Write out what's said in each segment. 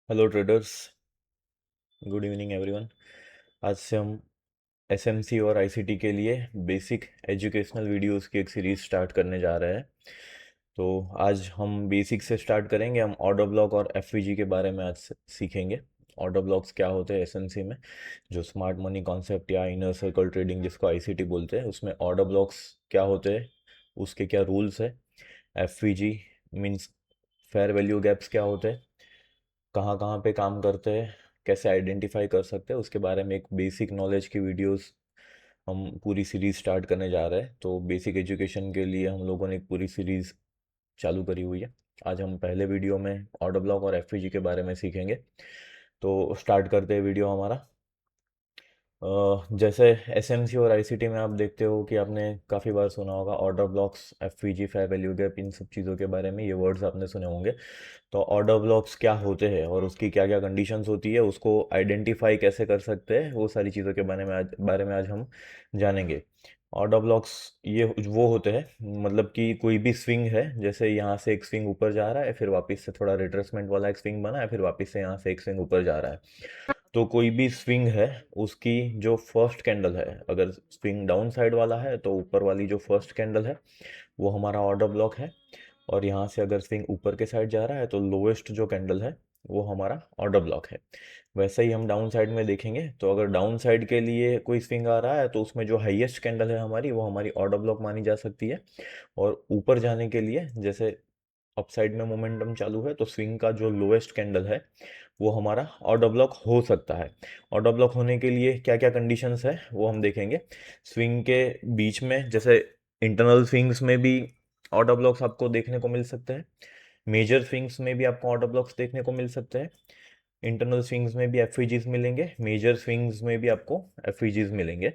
Hello traders. Good evening everyone. आज से हम एसएमसी और आईसीटी के लिए बेसिक एजुकेशनल वीडियोस की एक सीरीज स्टार्ट करने जा रहे हैं। तो आज हम बेसिक से स्टार्ट करेंगे। हम ऑर्डर ब्लॉक और एफवीजी के बारे में आज सीखेंगे। ऑर्डर ब्लॉक्स क्या होते हैं एसएमसी में, जो स्मार्ट मनी कॉन्सेप्ट या इनर सर्कल ट्रेडिंग जिसको आईसीटी बोलते हैं, उसमें ऑर्डर ब्लॉक्स क्या होते हैं, उसके क्या रूल्स है। FVG means fair value gaps क्या होते हैं, कहाँ कहाँ पे काम करते हैं, कैसे आइडेंटिफाई कर सकते हैं, उसके बारे में एक बेसिक नॉलेज की वीडियोस हम पूरी सीरीज स्टार्ट करने जा रहे हैं। तो बेसिक एजुकेशन के लिए हम लोगों ने एक पूरी सीरीज चालू करी हुई है। आज हम पहले वीडियो में ऑर्डर ब्लॉक और एफवीजी के बारे में सीखेंगे। तो स्टार्ट करते हैं वीडियो हमारा। जैसे एसएमसी और आईसीटी में आप देखते हो कि आपने काफ़ी बार सुना होगा order blocks, FVG, fair value gap, इन सब चीज़ों के बारे में ये वर्ड्स आपने सुने होंगे। तो ऑर्डर ब्लॉक्स क्या होते हैं और उसकी क्या क्या कंडीशंस होती है, उसको आइडेंटिफाई कैसे कर सकते हैं, वो सारी चीज़ों के बारे में आज हम जानेंगे। ऑर्डर ब्लॉक्स ये वो होते हैं, मतलब कि कोई भी स्विंग है, जैसे यहाँ से एक स्विंग ऊपर जा रहा है, फिर वापस से थोड़ा रिट्रेसमेंट वाला एक स्विंग बना है, फिर वापस से यहाँ से एक स्विंग ऊपर जा रहा है। तो कोई भी स्विंग है, उसकी जो फर्स्ट कैंडल है, अगर स्विंग डाउन साइड वाला है तो ऊपर वाली जो फर्स्ट कैंडल है वो हमारा ऑर्डर ब्लॉक है। और यहाँ से अगर स्विंग ऊपर के साइड जा रहा है तो लोएस्ट जो कैंडल है वो हमारा ऑर्डर ब्लॉक है। वैसे ही हम डाउन साइड में देखेंगे, तो अगर डाउन साइड के लिए कोई स्विंग आ रहा है तो उसमें जो हाईएस्ट कैंडल है हमारी, वो हमारी ऑर्डर ब्लॉक मानी जा सकती है। और ऊपर जाने के लिए, जैसे अपसाइड में मोमेंटम चालू है, तो स्विंग का जो लोएस्ट कैंडल है वो हमारा ऑर्डर ब्लॉक हो सकता है। ऑर्डर ब्लॉक होने के लिए क्या क्या कंडीशंस है वो हम देखेंगे। स्विंग के बीच में, जैसे इंटरनल स्विंग्स में भी ऑर्डर ब्लॉक्स आपको देखने को मिल सकते हैं। मेजर स्विंग्स में भी आपको ऑर्डर ब्लॉक्स देखने को मिल सकते हैं। इंटरनल स्विंग्स में भी एफईजीज मिलेंगे, मेजर स्विंग्स में भी आपको एफईजीज मिलेंगे।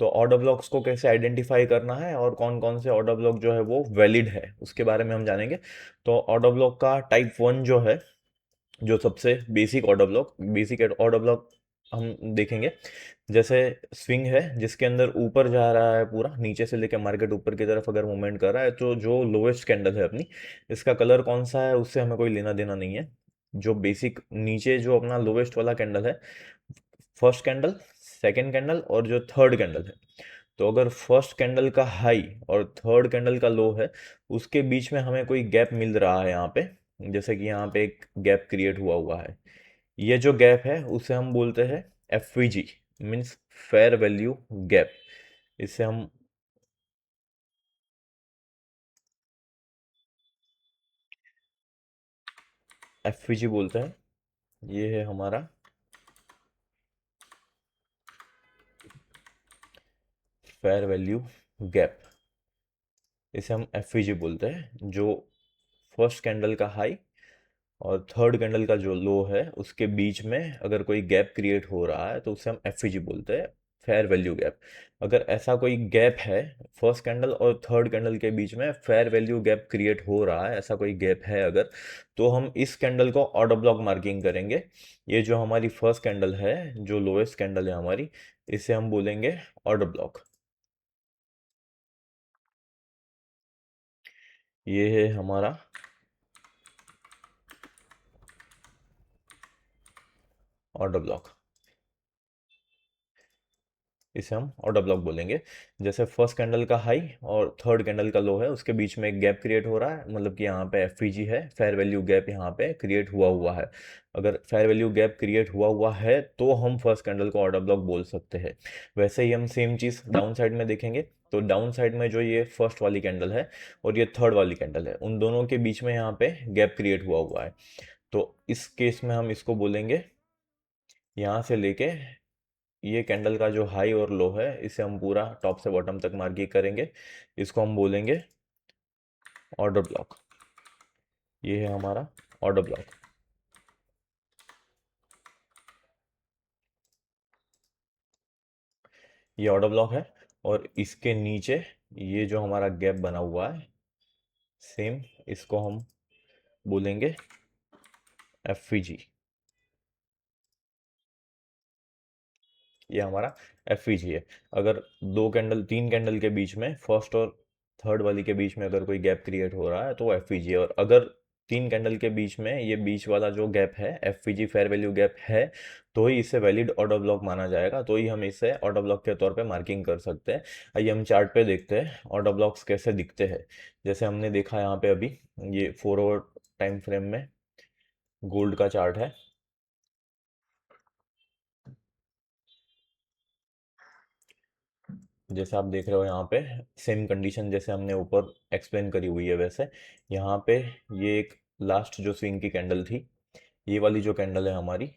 तो ऑर्डर ब्लॉक्स को कैसे आइडेंटिफाई करना है और कौन कौन से ऑर्डर ब्लॉक जो है वो वैलिड है, उसके बारे में हम जानेंगे। तो ऑर्डर ब्लॉक का टाइप वन जो है, जो सबसे basic order block, basic order block हम देखेंगे। जैसे स्विंग है जिसके अंदर ऊपर जा रहा है, पूरा नीचे से लेकर मार्केट ऊपर की तरफ अगर मूवमेंट कर रहा है, तो जो लोएस्ट कैंडल है अपनी, इसका कलर कौन सा है उससे हमें कोई लेना देना नहीं है। जो बेसिक नीचे जो अपना लोएस्ट वाला कैंडल है, फर्स्ट कैंडल, सेकंड कैंडल और जो थर्ड कैंडल है, तो अगर फर्स्ट कैंडल का हाई और थर्ड कैंडल का लो है, उसके बीच में हमें कोई गैप मिल रहा है यहाँ पे, जैसे कि यहाँ पे एक गैप क्रिएट हुआ है, ये जो गैप है उसे हम बोलते हैं FVG, means fair value gap. इसे हम एफवीजी बोलते हैं। ये है हमारा फेयर वैल्यू गैप, इसे हम एफवीजी बोलते हैं। जो फर्स्ट कैंडल का हाई और थर्ड कैंडल का जो लो है, उसके बीच में अगर कोई गैप क्रिएट हो रहा है तो उसे हम एफईजी बोलते हैं, फेयर वैल्यू गैप। अगर ऐसा कोई गैप है, फर्स्ट कैंडल और थर्ड कैंडल के बीच में फेयर वैल्यू गैप क्रिएट हो रहा है, ऐसा कोई गैप है अगर, तो हम इस कैंडल को ऑर्डर ब्लॉक मार्किंग करेंगे। ये जो हमारी फर्स्ट कैंडल है, जो लोएस्ट कैंडल है हमारी, इसे हम बोलेंगे ऑर्डर ब्लॉक। ये है हमारा ऑर्डर ब्लॉक, इसे हम ऑर्डर ब्लॉक बोलेंगे। जैसे फर्स्ट कैंडल का हाई और थर्ड कैंडल का लो है, उसके बीच में एक गैप क्रिएट हो रहा है, मतलब कि यहाँ पे एफईजी है, फेयर वैल्यू गैप यहाँ पे क्रिएट हुआ हुआ है। अगर फेयर वैल्यू गैप क्रिएट हुआ हुआ है तो हम फर्स्ट कैंडल को ऑर्डर ब्लॉक बोल सकते हैं। वैसे ही हम सेम चीज़ डाउन साइड में देखेंगे। तो डाउन साइड में जो ये फर्स्ट वाली कैंडल है और ये थर्ड वाली कैंडल है, उन दोनों के बीच में यहाँ पे गैप क्रिएट हुआ हुआ है। तो इस केस में हम इसको बोलेंगे, यहाँ से लेके ये कैंडल का जो हाई और लो है, इसे हम पूरा टॉप से बॉटम तक मार्किंग करेंगे। इसको हम बोलेंगे ऑर्डर ब्लॉक। ये है हमारा ऑर्डर ब्लॉक। ये ऑर्डर ब्लॉक है। और इसके नीचे ये जो हमारा गैप बना हुआ है, सेम इसको हम बोलेंगे एफईजी। ये हमारा एफईजी है। अगर दो कैंडल, तीन कैंडल के बीच में, फर्स्ट और थर्ड वाली के बीच में अगर कोई गैप क्रिएट हो रहा है तो वो एफईजी है। और अगर तीन कैंडल के बीच में ये बीच वाला जो गैप है, एफवीजी फेयर वैल्यू गैप है, तो ही इसे वैलिड ऑर्डर ब्लॉक माना जाएगा, तो ही हम इसे ऑर्डर ब्लॉक के तौर पे मार्किंग कर सकते हैं। आइए हम चार्ट पे देखते हैं ऑर्डर ब्लॉक्स कैसे दिखते हैं। जैसे हमने देखा यहाँ पे अभी, ये 4 आवर टाइम फ्रेम में गोल्ड का चार्ट है। जैसे आप देख रहे हो यहाँ पे सेम कंडीशन जैसे हमने ऊपर एक्सप्लेन करी हुई है, वैसे यहाँ पे ये एक लास्ट जो स्विंग की कैंडल थी, ये वाली जो कैंडल है हमारी,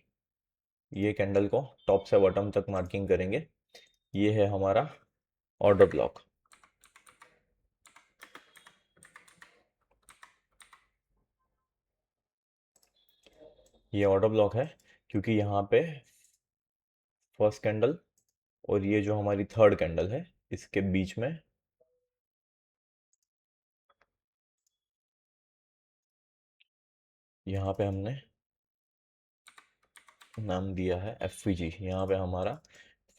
ये कैंडल को टॉप से बॉटम तक मार्किंग करेंगे। ये है हमारा ऑर्डर ब्लॉक। ये ऑर्डर ब्लॉक है क्योंकि यहाँ पे फर्स्ट कैंडल और ये जो हमारी थर्ड कैंडल है, इसके बीच में यहाँ पे हमने नाम दिया है एफवीजी। यहाँ पे हमारा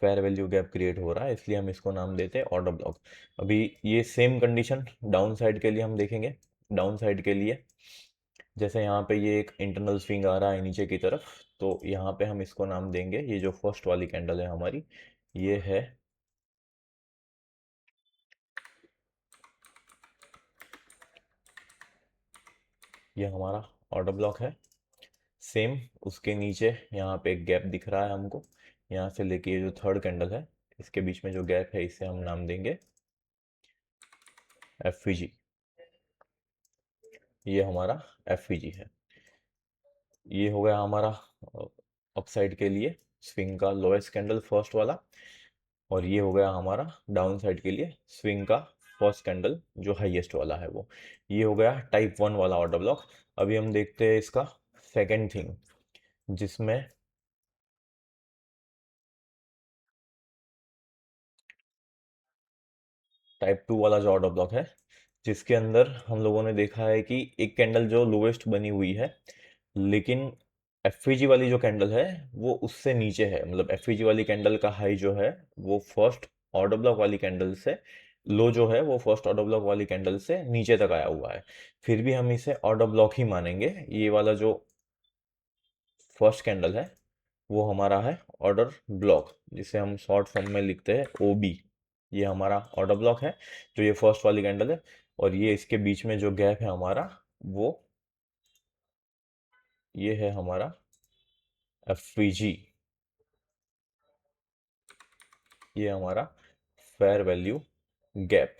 फेयर वैल्यू गैप क्रिएट हो रहा है, इसलिए हम इसको नाम देते हैं ऑर्डर ब्लॉक। अभी ये सेम कंडीशन डाउन साइड के लिए हम देखेंगे। डाउन साइड के लिए जैसे यहाँ पे ये एक इंटरनल स्विंग आ रहा है नीचे की तरफ, तो यहाँ पे हम इसको नाम देंगे, ये जो फर्स्ट वाली कैंडल है हमारी, ये है ये हमारा ऑर्डर ब्लॉक है। सेम उसके नीचे यहाँ पे एक गैप दिख रहा है हमको, यहाँ से लेके ये जो थर्ड कैंडल है, इसके बीच में जो गैप है, इसे हम नाम देंगे एफवीजी। ये हमारा एफवीजी है। ये हो गया हमारा अपसाइड के लिए स्विंग का लोएस्ट कैंडल फर्स्ट वाला, और ये हो गया हमारा डाउन साइड के लिए स्विंग का फर्स्ट कैंडल जो हाईएस्ट वाला है वो। ये हो गया टाइप 1 वाला ऑर्डर ब्लॉक। अभी हम देखते हैं इसका सेकंड थिंग, जिसमें टाइप 2 वाला जो ऑर्डर ब्लॉक है, जिसके अंदर हम लोगों ने देखा है कि एक कैंडल जो लोवेस्ट बनी हुई है, लेकिन एफवीजी वाली जो कैंडल है वो उससे नीचे है। मतलब एफवीजी वाली कैंडल का हाई जो है वो फर्स्ट ऑर्डर ब्लॉक वाली कैंडल से, लो जो है वो फर्स्ट ऑर्डर ब्लॉक वाली कैंडल से नीचे तक आया हुआ है। फिर भी हम इसे ऑर्डर ब्लॉक ही मानेंगे। ये वाला जो फर्स्ट कैंडल है वो हमारा है ऑर्डर ब्लॉक, जिसे हम शॉर्ट फॉर्म में लिखते हैं ओबी। ये हमारा ऑर्डर ब्लॉक है, जो ये फर्स्ट वाली कैंडल है, और ये इसके बीच में जो गैप है हमारा, वो ये है हमारा एफवीजी। ये हमारा फेयर वैल्यू गैप।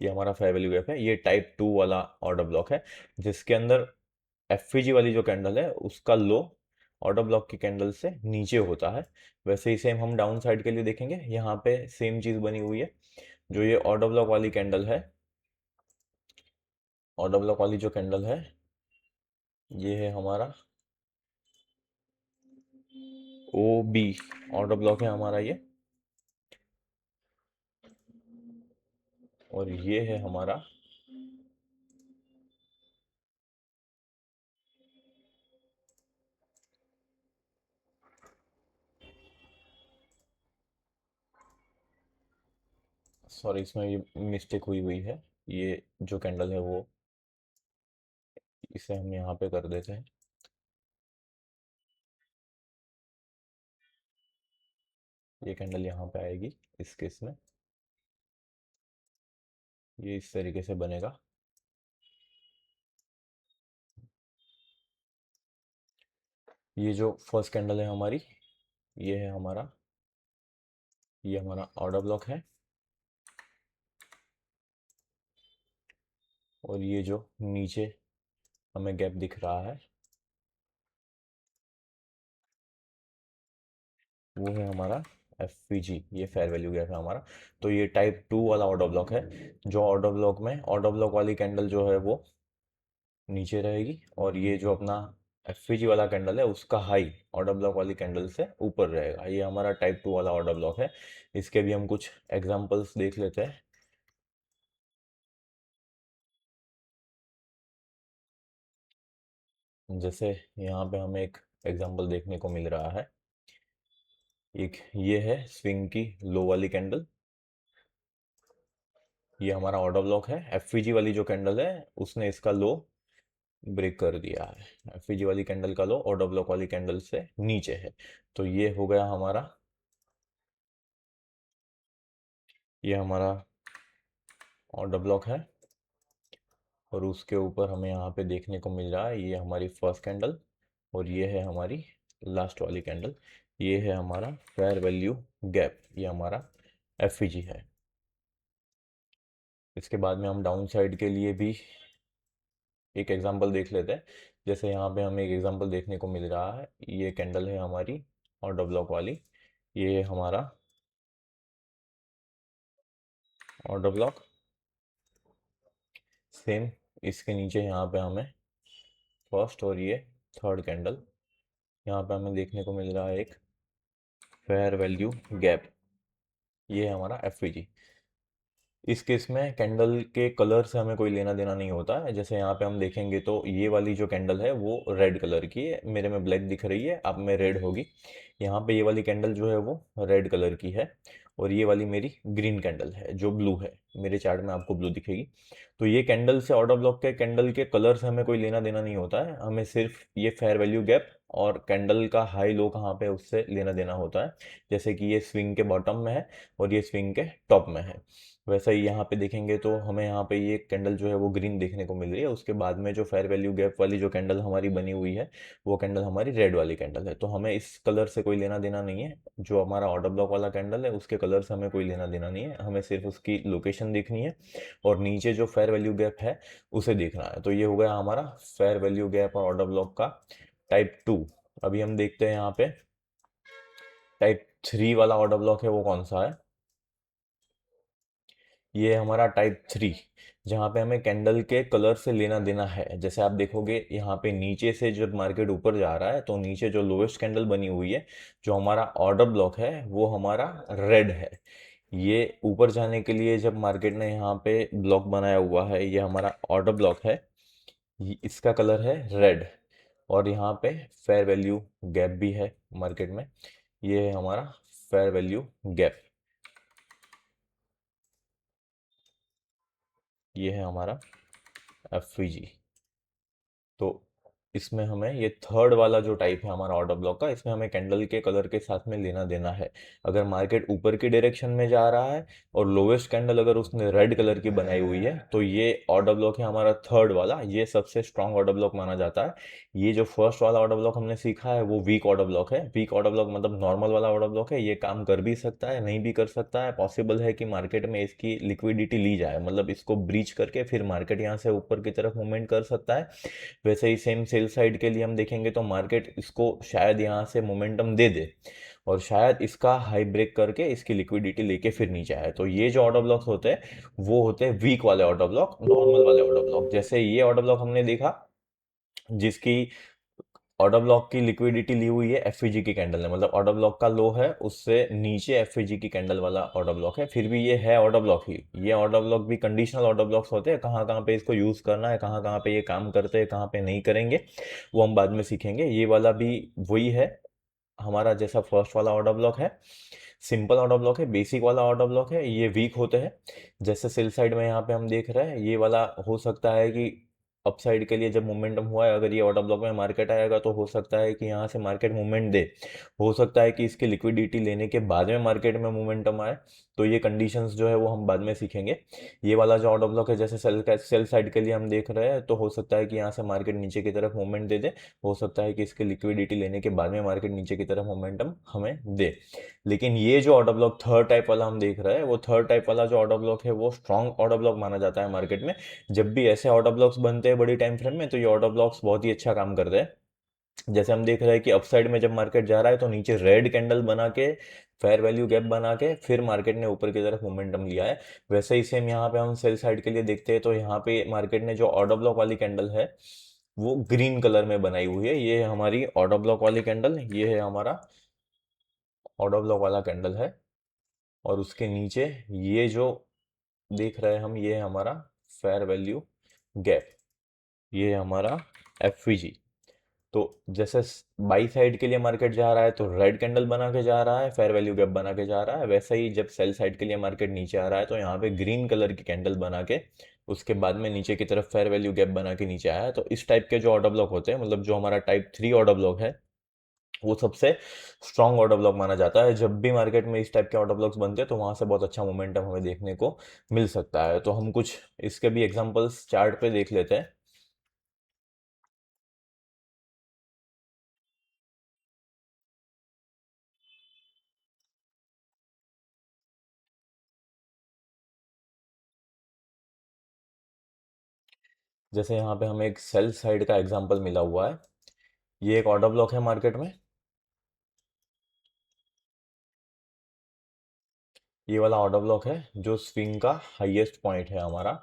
ये हमारा फेयर वैल्यू गैप है। ये टाइप 2 वाला ऑर्डर ब्लॉक है, जिसके अंदर एफवीजी वाली जो कैंडल है उसका लो ऑर्डर ब्लॉक की कैंडल से नीचे होता है। वैसे ही सेम हम डाउन साइड के लिए देखेंगे, यहाँ पे सेम चीज़ बनी हुई है। जो ये ऑर्डर ब्लॉक वाली कैंडल है, ऑर्डर ब्लॉक वाली जो कैंडल है, ये है हमारा ओ बी ऑर्डर ब्लॉक है हमारा ये। और ये है हमारा, सॉरी इसमें ये मिस्टेक हुई हुई है। ये जो कैंडल है वो, इसे हम यहाँ पे कर देते हैं। ये कैंडल यहाँ पे आएगी इस केस में, ये इस तरीके से बनेगा। ये जो फर्स्ट कैंडल है हमारी, ये है हमारा, ये हमारा ऑर्डर ब्लॉक है। और ये जो नीचे हमें गैप दिख रहा है, वो है हमारा एफ ये फेयर वैल्यू गैप है हमारा। तो ये टाइप 2 वाला ऑर्डर ब्लॉक है, जो ऑर्डर ब्लॉक में ऑर्डर ब्लॉक वाली कैंडल जो है वो नीचे रहेगी, और ये जो अपना एफ वाला कैंडल है उसका हाई ऑर्डर ब्लॉक वाली कैंडल से ऊपर रहेगा। ये हमारा टाइप 2 वाला ऑर्डर ब्लॉक है। इसके भी हम कुछ एग्जांपल्स देख लेते हैं। जैसे यहाँ पे हमें एक एग्जांपल देखने को मिल रहा है। एक ये है स्विंग की लो वाली कैंडल, ये हमारा ऑर्डर ब्लॉक है। एफवीजी वाली जो कैंडल है उसने इसका लो ब्रेक कर दिया है। एफवीजी वाली कैंडल का लो ऑर्डर ब्लॉक वाली कैंडल से नीचे है। तो ये हमारा ऑर्डर ब्लॉक है। और उसके ऊपर हमें यहाँ पे देखने को मिल रहा है ये हमारी फर्स्ट कैंडल और ये है हमारी लास्ट वाली कैंडल। ये है हमारा फेयर वैल्यू गैप, ये हमारा एफवीजी है। इसके बाद में हम डाउन साइड के लिए भी एक एग्जांपल देख लेते हैं। जैसे यहाँ पे हमें एक एग्जांपल देखने को मिल रहा है, ये कैंडल है हमारी ऑर्डर ब्लॉक वाली। ये है हमारा ऑर्डर ब्लॉक। सेम इसके नीचे यहाँ पे हमें फर्स्ट और ये थर्ड कैंडल, यहाँ पे हमें देखने को मिल रहा है एक फेयर वैल्यू गैप। ये है हमारा एफवीजी। इस केस में कैंडल के कलर से हमें कोई लेना देना नहीं होता है। जैसे यहाँ पे हम देखेंगे तो ये वाली जो कैंडल है वो रेड कलर की है, मेरे में ब्लैक दिख रही है, आप में रेड होगी। यहाँ पे ये वाली कैंडल जो है वो रेड कलर की है और ये वाली मेरी ग्रीन कैंडल है जो ब्लू है। मेरे चार्ट में आपको ब्लू दिखेगी। तो ये कैंडल से ऑर्डर ब्लॉक के कैंडल के कलर से हमें कोई लेना देना नहीं होता है, हमें सिर्फ ये फेयर वैल्यू गैप और कैंडल का हाई लो कहाँ पे उससे लेना देना होता है। जैसे कि ये स्विंग के बॉटम में है और ये स्विंग के टॉप में है। वैसा ही यहाँ पे देखेंगे तो हमें यहाँ पे ये कैंडल जो है वो ग्रीन देखने को मिल रही है। उसके बाद में जो फेयर वैल्यू गैप वाली जो कैंडल हमारी बनी हुई है वो कैंडल हमारी रेड वाली कैंडल है। तो हमें इस कलर से कोई लेना देना नहीं है। जो हमारा ऑर्डर ब्लॉक वाला कैंडल है उसके कलर से हमें कोई लेना देना नहीं है, हमें सिर्फ उसकी लोकेशन देखनी है और नीचे जो फेयर वैल्यू गैप है उसे देखना है। तो ये हो गया हमारा फेयर वैल्यू गैप और ऑर्डर ब्लॉक का टाइप 2। अभी हम देखते हैं यहाँ पे टाइप 3 वाला ऑर्डर ब्लॉक है वो कौन सा है। ये हमारा टाइप 3, जहाँ पे हमें कैंडल के कलर से लेना देना है। जैसे आप देखोगे यहाँ पे नीचे से जब मार्केट ऊपर जा रहा है तो नीचे जो लोएस्ट कैंडल बनी हुई है जो हमारा ऑर्डर ब्लॉक है वो हमारा रेड है। ये ऊपर जाने के लिए जब मार्केट ने यहाँ पे ब्लॉक बनाया हुआ है, ये हमारा ऑर्डर ब्लॉक है, इसका कलर है रेड। और यहाँ पे फेयर वैल्यू गैप भी है मार्केट में, ये है हमारा फेयर वैल्यू गैप। ये है हमारा एफवीजी। तो इसमें हमें ये थर्ड वाला जो टाइप है हमारा ऑर्डर ब्लॉक का, इसमें हमें कैंडल के कलर के साथ में लेना देना है। अगर मार्केट ऊपर की डायरेक्शन में जा रहा है और लोवेस्ट कैंडल अगर उसने रेड कलर की बनाई हुई है तो ये ऑर्डर ब्लॉक है हमारा थर्ड वाला, ये सबसे स्ट्रांग ऑर्डर ब्लॉक माना जाता है। ये जो फर्स्ट वाला ऑर्डर ब्लॉक हमने सीखा है वो वीक ऑर्डर ब्लॉक है। वीक ऑर्डर ब्लॉक मतलब नॉर्मल वाला ऑर्डर ब्लॉक है, ये काम कर भी सकता है नहीं भी कर सकता है। पॉसिबल है कि मार्केट में इसकी लिक्विडिटी ली जाए, मतलब इसको ब्रीच करके फिर मार्केट यहाँ से ऊपर की तरफ मूवमेंट कर सकता है। वैसे ही सेम सेल साइड के लिए हम देखेंगे तो मार्केट इसको शायद यहाँ से मोमेंटम दे दे और शायद इसका हाई ब्रेक करके इसकी लिक्विडिटी लेके फिर नीचे आए। तो ये जो ऑर्डर ब्लॉक्स होते हैं वो होते हैं वीक वाले ऑर्डर ब्लॉक, नॉर्मल वाले ऑर्डर ब्लॉक। जैसे ये ऑर्डर ब्लॉक हमने देखा जिसकी ऑर्डर ब्लॉक की लिक्विडिटी ली हुई है एफईजी की कैंडल ने, मतलब ऑर्डर ब्लॉक का लो है उससे नीचे एफईजी की कैंडल वाला ऑर्डर ब्लॉक है, फिर भी ये है ऑर्डर ब्लॉक ही। ये ऑर्डर ब्लॉक भी कंडीशनल ऑर्डर ब्लॉक्स होते हैं, कहाँ कहाँ पे इसको यूज करना है, कहाँ कहाँ पे ये काम करते हैं, कहाँ पे नहीं करेंगे वो हम बाद में सीखेंगे। ये वाला भी वही है हमारा जैसा फर्स्ट वाला ऑर्डर ब्लॉक है, सिंपल ऑर्डर ब्लॉक है, बेसिक वाला ऑर्डर ब्लॉक है। ये वीक होते हैं। जैसे सेल साइड में यहाँ पे हम देख रहे हैं ये वाला हो सकता है कि अपसाइड के लिए जब मोमेंटम हुआ है अगर ये ऑर्डर ब्लॉक में मार्केट आएगा तो हो सकता है कि यहाँ से मार्केट मूवमेंट दे, हो सकता है कि इसकी लिक्विडिटी लेने के बाद में मार्केट में मोमेंटम आए। तो ये कंडीशंस जो है वो हम बाद में सीखेंगे। ये वाला जो ऑर्डर ब्लॉक है जैसे सेल साइड के लिए हम देख रहे हैं तो हो सकता है कि यहाँ से मार्केट नीचे की तरफ मूवमेंट दे दे, हो सकता है कि इसकी लिक्विडिटी लेने के बाद में मार्केट नीचे की तरफ मोमेंटम हमें दे। लेकिन ये जो ऑर्डर ब्लॉक थर्ड टाइप वाला हम देख रहे हैं वो थर्ड टाइप वाला जो ऑर्डर ब्लॉक है वो स्ट्रॉन्ग ऑर्डर ब्लॉक माना जाता है मार्केट में। जब भी ऐसे ऑर्डर ब्लॉक्स बनते हैं बड़ी टाइम फ्रेम में तो ये ऑर्डर ब्लॉक्स बहुत ही अच्छा काम करते हैं। जैसे हम देख रहे हैं कि अपसाइड में जब मार्केट जा रहा है तो नीचे रेड कैंडल बना के फेयर वैल्यू गैप बना के फिर मार्केट ने ऊपर की तरफ मोमेंटम लिया है। वैसे ही सेम यहाँ पे हम सेल साइड के लिए देखते हैं तो यहाँ पे मार्केट ने जो ऑर्डर ब्लॉक वाली कैंडल है वो ग्रीन कलर में बनाई हुई है। ये है हमारी ऑर्डर ब्लॉक वाली कैंडल, ये है हमारा ऑर्डर ब्लॉक वाला कैंडल है। और उसके नीचे ये जो देख रहे हैं हम ये है हमारा फेयर वैल्यू गैप, ये है हमारा एफवीजी। तो जैसे बाई साइड के लिए मार्केट जा रहा है तो रेड कैंडल बना के जा रहा है, फेयर वैल्यू गैप बना के जा रहा है, वैसे ही जब सेल साइड के लिए मार्केट नीचे आ रहा है तो यहाँ पे ग्रीन कलर की कैंडल बना के उसके बाद में नीचे की तरफ फेयर वैल्यू गैप बना के नीचे आया है। तो इस टाइप के जो ऑर्डर ब्लॉक होते हैं, मतलब जो हमारा टाइप 3 ऑर्डर ब्लॉक है, वो सबसे स्ट्रॉन्ग ऑर्डर ब्लॉक माना जाता है। जब भी मार्केट में इस टाइप के ऑर्डर ब्लॉक्स बनते हैं तो वहां से बहुत अच्छा मोमेंटम हमें देखने को मिल सकता है। तो हम कुछ इसके भी एग्जांपल्स चार्ट पे देख लेते हैं। जैसे यहाँ पे हमें एक सेल साइड का एग्जांपल मिला हुआ है। ये एक ऑर्डर ब्लॉक है मार्केट में। ये वाला ऑर्डर ब्लॉक है जो स्विंग का हाईएस्ट पॉइंट है हमारा।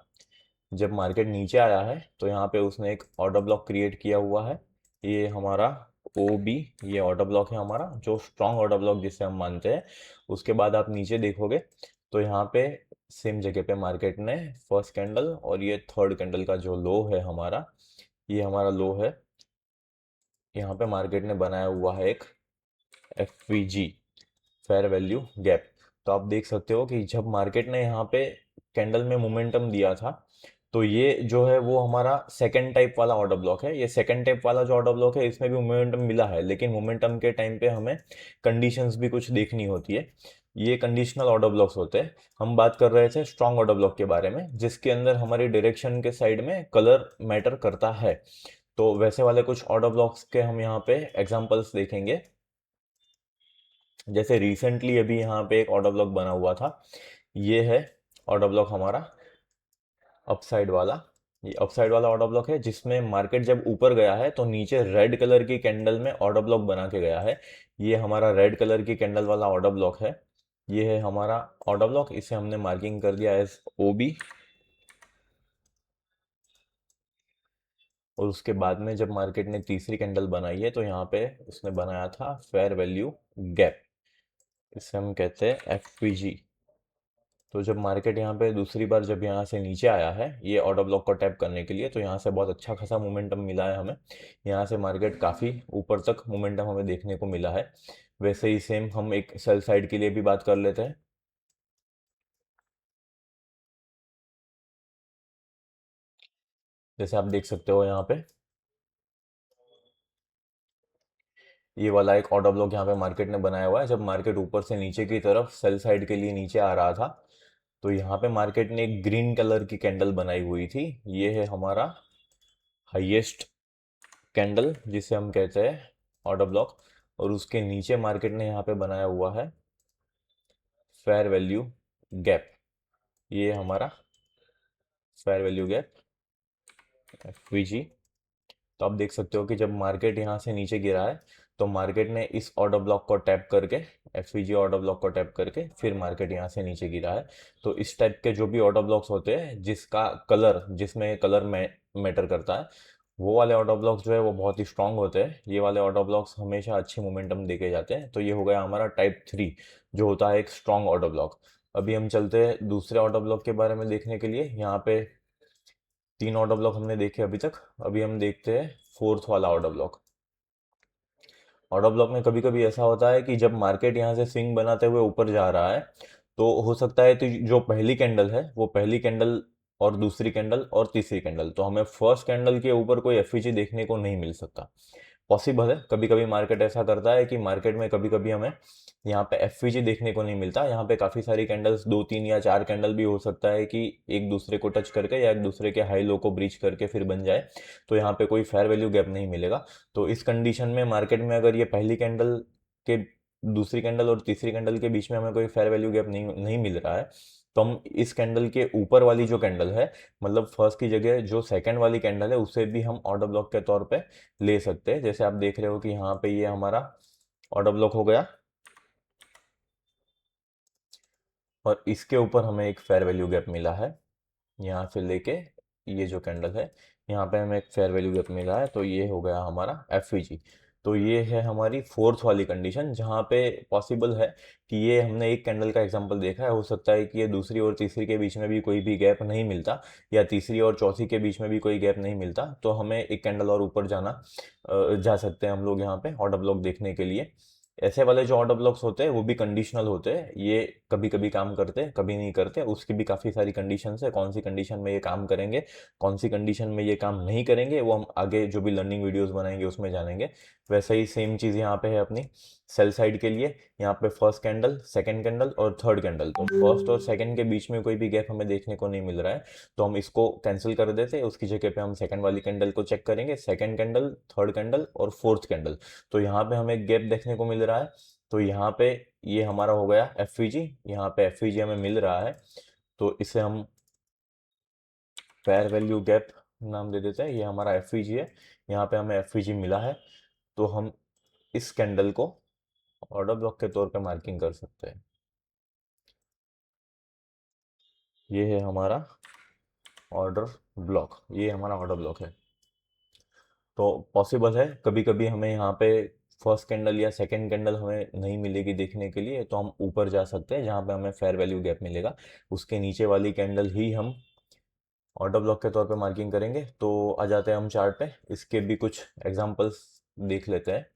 जब मार्केट नीचे आया है तो यहाँ पे उसने एक ऑर्डर ब्लॉक क्रिएट किया हुआ है। ये हमारा ओ बी, ये ऑर्डर ब्लॉक है हमारा जो स्ट्रॉन्ग ऑर्डर ब्लॉक जिसे हम मानते हैं। उसके बाद आप नीचे देखोगे तो यहाँ पे सेम जगह पे मार्केट ने फर्स्ट कैंडल और ये थर्ड कैंडल का जो लो है हमारा, ये हमारा लो है। यहाँ पे मार्केट ने बनाया हुआ है एक F we ji, fair value gap. तो आप देख सकते हो कि जब मार्केट ने यहाँ पे कैंडल में मोमेंटम दिया था तो ये जो है वो हमारा सेकंड टाइप वाला ऑर्डर ब्लॉक है। ये सेकंड टाइप वाला जो ऑर्डर ब्लॉक है इसमें भी मोमेंटम मिला है, लेकिन मोमेंटम के टाइम पे हमें कंडीशंस भी कुछ देखनी होती है। ये कंडीशनल ऑर्डर ब्लॉक्स होते हैं। हम बात कर रहे थे स्ट्रॉन्ग ऑर्डर ब्लॉक के बारे में जिसके अंदर हमारी डायरेक्शन के साइड में कलर मैटर करता है। तो वैसे वाले कुछ ऑर्डर ब्लॉक्स के हम यहाँ पे एग्जांपल्स देखेंगे। जैसे रिसेंटली अभी यहाँ पे एक ऑर्डर ब्लॉक बना हुआ था। ये है ऑर्डर ब्लॉक हमारा अपसाइड वाला। ये अपसाइड वाला ऑर्डर ब्लॉक है जिसमें मार्केट जब ऊपर गया है तो नीचे रेड कलर की कैंडल में ऑर्डर ब्लॉक बना के गया है। ये हमारा रेड कलर की कैंडल वाला ऑर्डर ब्लॉक है। ये है हमारा ऑर्डर ब्लॉक, इसे हमने मार्किंग कर दिया एज ओ बी। और उसके बाद में जब मार्केट ने तीसरी कैंडल बनाई है तो यहाँ पे उसने बनाया था फेयर वैल्यू गैप, इसे हम कहते हैं एफ पी जी। तो जब मार्केट यहाँ पे दूसरी बार जब यहाँ से नीचे आया है ये ऑर्डर ब्लॉक को टैप करने के लिए, तो यहाँ से बहुत अच्छा खासा मोमेंटम मिला है हमें। यहाँ से मार्केट काफ़ी ऊपर तक मोमेंटम हमें देखने को मिला है। वैसे ही सेम हम एक सेल साइड के लिए भी बात कर लेते हैं। जैसे आप देख सकते हो यहाँ पे ये वाला एक ऑर्डर ब्लॉक यहाँ पे मार्केट ने बनाया हुआ है। जब मार्केट ऊपर से नीचे की तरफ सेल साइड के लिए नीचे आ रहा था तो यहाँ पे मार्केट ने एक ग्रीन कलर की कैंडल बनाई हुई थी। ये है हमारा हाईएस्ट कैंडल जिसे हम कहते हैं ऑर्डर ब्लॉक। और उसके नीचे मार्केट ने यहाँ पे बनाया हुआ है फेयर वैल्यू गैप। ये हमारा fair value gap F we जी। तो आप देख सकते हो कि जब मार्केट यहाँ से नीचे गिरा है तो मार्केट ने इस ऑर्डर ब्लॉक को टैप करके, F we ji order block को टैप करके फिर मार्केट यहाँ से नीचे गिरा है। तो इस टाइप के जो भी ऑर्डर ब्लॉक्स होते हैं जिसका कलर, जिसमें कलर मैटर करता है, वो वाले ऑर्डर ब्लॉक्स जो है वो बहुत ही स्ट्रांग होते हैं। ये वाले ऑर्डर ब्लॉक्स हमेशा अच्छी मोमेंटम देके जाते हैं। तो ये हो गया हमारा टाइप 3 जो होता है एक स्ट्रांग ऑर्डर ब्लॉक। अभी हम चलते हैं दूसरे ऑर्डर ब्लॉक के बारे में देखने के लिए। यहाँ पे 3 ऑर्डर ब्लॉक हमने देखे अभी तक। अभी हम देखते हैं फोर्थ वाला ऑर्डर ब्लॉक। ऑर्डर ब्लॉक में कभी कभी ऐसा होता है कि जब मार्केट यहाँ से स्विंग बनाते हुए ऊपर जा रहा है तो हो सकता है तो जो पहली कैंडल है वो पहली कैंडल और दूसरी कैंडल और तीसरी कैंडल, तो हमें फर्स्ट कैंडल के ऊपर कोई एफईजी देखने को नहीं मिल सकता। पॉसिबल है, कभी कभी मार्केट ऐसा करता है कि मार्केट में कभी कभी हमें यहाँ पे एफवीजी देखने को नहीं मिलता। यहाँ पे काफ़ी सारी कैंडल्स, 2 3 या 4 कैंडल भी हो सकता है कि एक दूसरे को टच करके या एक दूसरे के हाई लो को ब्रीच करके फिर बन जाए। तो यहाँ पे कोई फेयर वैल्यू गैप नहीं मिलेगा। तो इस कंडीशन में मार्केट में अगर ये पहली कैंडल के दूसरी कैंडल और तीसरी कैंडल के बीच में हमें कोई फेयर वैल्यू गैप नहीं नहीं मिल रहा है तो हम इस कैंडल के ऊपर वाली जो कैंडल है, मतलब फर्स्ट की जगह जो सेकंड वाली कैंडल है, उसे भी हम ऑर्डर ब्लॉक के तौर पे ले सकते हैं। जैसे आप देख रहे हो कि यहाँ पे ये हमारा ऑर्डर ब्लॉक हो गया और इसके ऊपर हमें एक फेयर वैल्यू गैप मिला है। यहाँ से लेके ये जो कैंडल है यहाँ पे हमें एक फेयर वैल्यू गैप मिला है, तो ये हो गया हमारा एफ। तो ये है हमारी फोर्थ वाली कंडीशन, जहाँ पे पॉसिबल है कि ये हमने एक कैंडल का एग्जांपल देखा है, हो सकता है कि ये दूसरी और तीसरी के बीच में भी कोई भी गैप नहीं मिलता, या तीसरी और चौथी के बीच में भी कोई गैप नहीं मिलता, तो हमें एक कैंडल और ऊपर जा सकते हैं हम लोग यहाँ पे ऑर्डर ब्लॉक देखने के लिए। ऐसे वाले जो ऑर्डर ब्लॉक्स होते हैं वो भी कंडीशनल होते हैं, ये कभी कभी काम करते हैं कभी नहीं करते, उसकी भी काफ़ी सारी कंडीशंस है, कौन सी कंडीशन में ये काम करेंगे कौन सी कंडीशन में ये काम नहीं करेंगे वो हम आगे जो भी लर्निंग वीडियोस बनाएंगे उसमें जानेंगे। वैसे ही सेम चीज़ यहाँ पे है अपनी सेल साइड के लिए, यहाँ पे फर्स्ट कैंडल सेकंड कैंडल और थर्ड कैंडल, तो फर्स्ट और सेकंड के बीच में कोई भी गैप हमें देखने को नहीं मिल रहा है, तो हम इसको कैंसिल कर देते हैं, उसकी जगह पे हम सेकंड वाली कैंडल को चेक करेंगे, सेकंड कैंडल थर्ड कैंडल और फोर्थ कैंडल, तो यहाँ पे हमें गैप देखने को मिल रहा है। तो यहाँ पे ये हमारा हो गया एफ यहाँ पे एफ हमें मिल रहा है, तो इसे हम फेयर वैल्यू गैप नाम दे देते हैं, ये हमारा एफ है, यहाँ पे हमें एफ मिला है, तो हम इस कैंडल को ऑर्डर ब्लॉक के तौर पे मार्किंग कर सकते हैं। ये है हमारा ऑर्डर ब्लॉक, ये हमारा ऑर्डर ब्लॉक है। तो पॉसिबल है कभी कभी हमें यहाँ पे फर्स्ट कैंडल या सेकंड कैंडल हमें नहीं मिलेगी देखने के लिए, तो हम ऊपर जा सकते हैं जहाँ पे हमें फेयर वैल्यू गैप मिलेगा, उसके नीचे वाली कैंडल ही हम ऑर्डर ब्लॉक के तौर पे मार्किंग करेंगे। तो आ जाते हैं हम चार्ट पे, इसके भी कुछ एग्जांपल्स देख लेते हैं।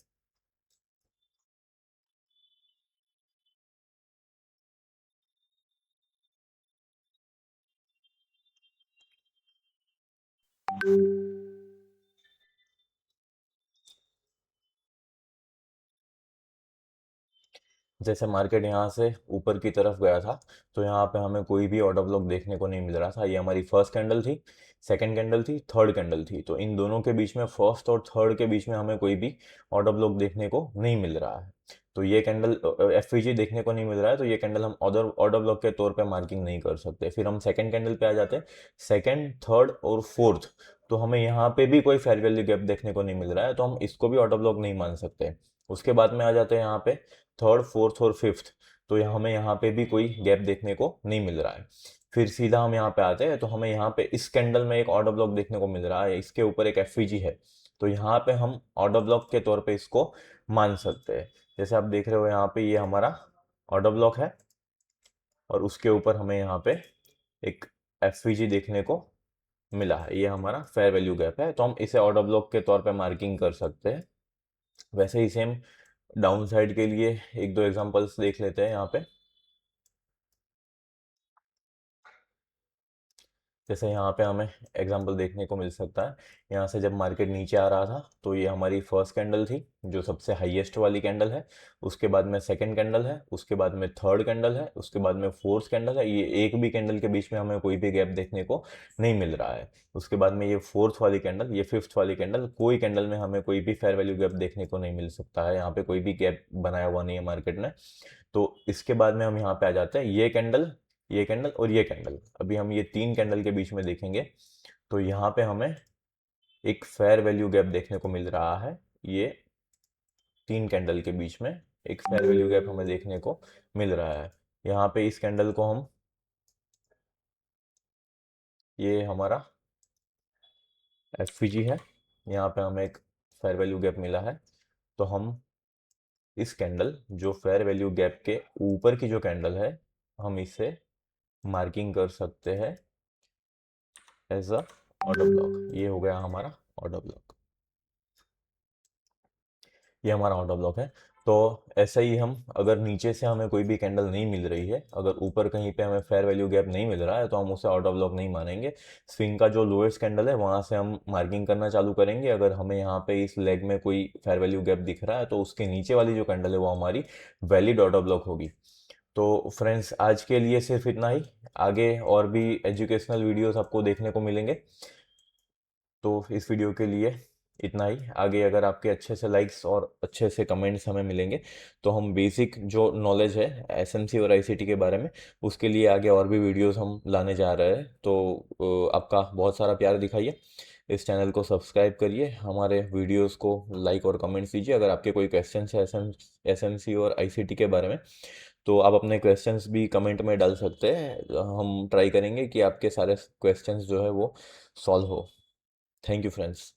जैसे मार्केट यहाँ से ऊपर की तरफ गया था, तो यहाँ पे हमें कोई भी ऑर्डर ब्लॉक देखने को नहीं मिल रहा था, ये हमारी फर्स्ट कैंडल थी, सेकंड कैंडल थी, थर्ड कैंडल थी, तो इन दोनों के बीच में फर्स्ट और थर्ड के बीच में हमें कोई भी ऑर्डर ब्लॉक देखने को नहीं मिल रहा है, तो ये कैंडल एफ देखने को नहीं मिल रहा है, तो ये कैंडल हम ऑर्डर ऑर्डर ब्लॉक के तौर पे मार्किंग नहीं कर सकते। फिर हम सेकंड कैंडल पे आ जाते हैं, सेकंड थर्ड और फोर्थ, तो हमें यहाँ पे भी कोई फेयर वैल्यू गैप देखने को नहीं मिल रहा है, तो हम इसको भी ऑर्डर ब्लॉक नहीं मान सकते। उसके बाद में आ जाते हैं यहाँ पे थर्ड फोर्थ और फिफ्थ, तो यहाँ हमें यहाँ पे भी कोई गैप देखने को नहीं मिल रहा है। फिर सीधा हम यहाँ पे आते हैं, तो हमें यहाँ पे इस कैंडल में एक ऑर्डर ब्लॉक देखने को मिल रहा है, इसके ऊपर एक एफ है, तो यहाँ पे हम ऑर्डर ब्लॉक के तौर पे इसको मान सकते हैं। जैसे आप देख रहे हो यहाँ पे ये हमारा ऑर्डर ब्लॉक है, और उसके ऊपर हमें यहाँ पे एक एफ देखने को मिला है, ये हमारा फेयर वैल्यू गैप है, तो हम इसे ऑर्डर ब्लॉक के तौर पे मार्किंग कर सकते हैं। वैसे ही सेम डाउन साइड के लिए एक दो एग्जांपल्स देख लेते हैं यहाँ पे। जैसे यहाँ पे हमें एग्जांपल देखने को मिल सकता है, यहाँ से जब मार्केट नीचे आ रहा था तो ये हमारी फर्स्ट कैंडल थी जो सबसे हाईएस्ट वाली कैंडल है, उसके बाद में सेकंड कैंडल है, उसके बाद में थर्ड कैंडल है, उसके बाद में फोर्थ कैंडल है, ये एक भी कैंडल के बीच में हमें कोई भी गैप देखने को नहीं मिल रहा है। उसके बाद में ये फोर्थ वाली कैंडल, ये फिफ्थ वाली कैंडल, कोई कैंडल में हमें कोई भी फेयर वैल्यू गैप देखने को नहीं मिल सकता है, यहाँ पे कोई भी गैप बनाया हुआ नहीं है मार्केट ने। तो इसके बाद में हम यहाँ पे आ जाते हैं, ये कैंडल और ये कैंडल, अभी हम ये तीन कैंडल के बीच में देखेंगे, तो यहाँ पे हमें एक फेयर वैल्यू गैप देखने को मिल रहा है, ये तीन कैंडल के बीच में एक फेयर वैल्यू गैप हमें देखने को मिल रहा है। यहाँ पे इस कैंडल को हम, ये हमारा एफ है, यहाँ पे हमें एक फेयर वैल्यू गैप मिला है, तो हम इस कैंडल जो फेयर वैल्यू गैप के ऊपर की जो कैंडल है, हम इसे मार्किंग कर सकते हैं एज अ ऑर्डर ब्लॉक, ये हो गया हमारा ऑर्डर ब्लॉक, ये हमारा ऑर्डर ब्लॉक है। तो ऐसे ही हम, अगर नीचे से हमें कोई भी कैंडल नहीं मिल रही है, अगर ऊपर कहीं पे हमें फेयर वैल्यू गैप नहीं मिल रहा है, तो हम उसे ऑर्डर ब्लॉक नहीं मानेंगे, स्विंग का जो लोएस्ट कैंडल है वहां से हम मार्किंग करना चालू करेंगे, अगर हमें यहाँ पे इस लेग में कोई फेयर वैल्यू गैप दिख रहा है तो उसके नीचे वाली जो कैंडल है वो हमारी वैलिड ऑर्डर ब्लॉक होगी। तो फ्रेंड्स आज के लिए सिर्फ इतना ही, आगे और भी एजुकेशनल वीडियोस आपको देखने को मिलेंगे, तो इस वीडियो के लिए इतना ही। आगे अगर आपके अच्छे से लाइक्स और अच्छे से कमेंट्स हमें मिलेंगे, तो हम बेसिक जो नॉलेज है एसएमसी और आईसीटी के बारे में, उसके लिए आगे और भी वीडियोस हम लाने जा रहे हैं, तो आपका बहुत सारा प्यार दिखाइए, इस चैनल को सब्सक्राइब करिए, हमारे वीडियोस को लाइक और कमेंट्स दीजिए। अगर आपके कोई क्वेश्चंस है एसएमसी और आईसीटी के बारे में, तो आप अपने क्वेश्चंस भी कमेंट में डाल सकते हैं, हम ट्राई करेंगे कि आपके सारे क्वेश्चंस जो है वो सॉल्व हो। Thank you friends.